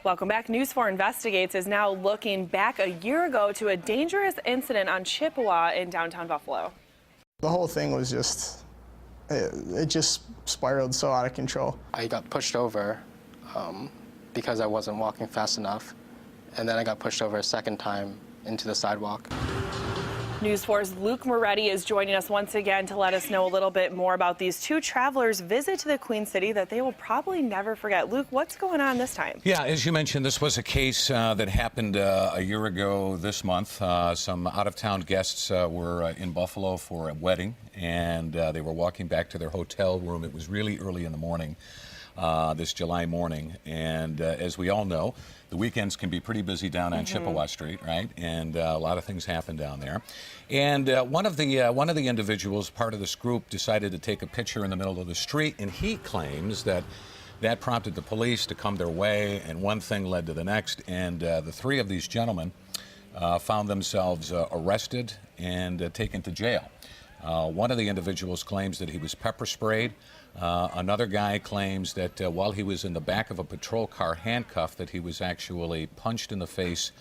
Welcome back. News 4 Investigates is now looking back a year ago to a dangerous incident on Chippewa in downtown Buffalo. The whole thing was just, it just spiraled so out of control. I got pushed over because I wasn't walking fast enough, and then I got pushed over a second time into the sidewalk. News 4's Luke Moretti is joining us once again to let us know a little bit more about these two travelers' visit to the Queen City that they will probably never forget. Luke, what's going on this time? Yeah, as you mentioned, this was a case that happened a year ago this month. Some out-of-town guests were in Buffalo for a wedding, and they were walking back to their hotel room. It was really early in the morning, this July morning, and as we all know, the weekends can be pretty busy down on Chippewa Street, right? And a lot of things happen down there. And one of the individuals, part of this group, decided to take a picture in the middle of the street, and he claims that prompted the police to come their way, and one thing led to the next, and the three of these gentlemen found themselves arrested and taken to jail. One of the individuals claims that he was pepper sprayed. Another guy claims that while he was in the back of a patrol car handcuffed, that he was actually punched in the face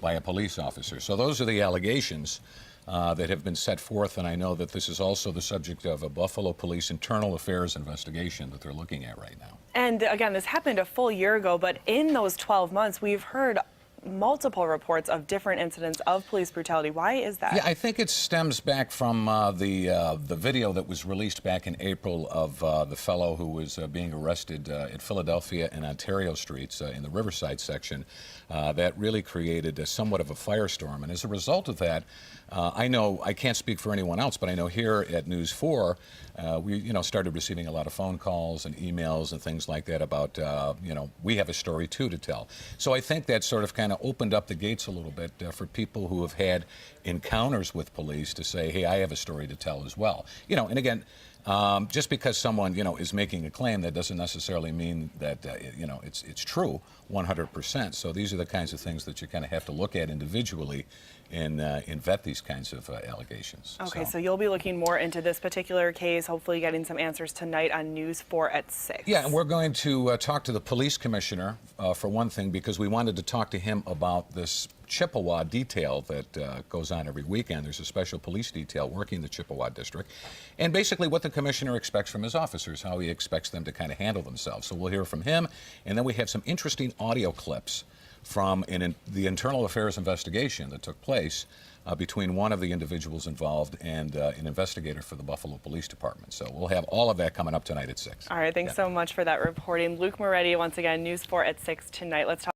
by a police officer. So those are the allegations that have been set forth, and I know that this is also the subject of a Buffalo Police internal affairs investigation that they're looking at right now. And again, this happened a full year ago, but in those 12 months, we've heard multiple reports of different incidents of police brutality. Why is that? Yeah, I think it stems back from the video that was released back in April of the fellow who was being arrested at Philadelphia and Ontario streets in the Riverside section. That really created somewhat of a firestorm, and as a result of that, I know, I can't speak for anyone else, but I know here at News 4, we started receiving a lot of phone calls and emails and things like that about, we have a story too to tell. So I think that sort of kind of opened up the gates a little bit for people who have had encounters with police to say, hey, I have a story to tell as well. And again, just because someone, is making a claim, that doesn't necessarily mean that, it's true 100%. So these are the kinds of things that you kind of have to look at individually and vet these kinds of allegations. Okay, so you'll be looking more into this particular case, hopefully getting some answers tonight on News 4 at 6. Yeah, and we're going to talk to the police commissioner, for one thing, because we wanted to talk to him about this Chippewa detail that goes on every weekend. There's a special police detail working the Chippewa district, and basically what the commissioner expects from his officers, how he expects them to kind of handle themselves. So we'll hear from him, and then we have some interesting audio clips from the internal affairs investigation that took place between one of the individuals involved and an investigator for the Buffalo Police Department. So we'll have all of that coming up tonight at 6. All right, thanks so much for that reporting. Luke Moretti, once again, News 4 at 6 tonight. Let's talk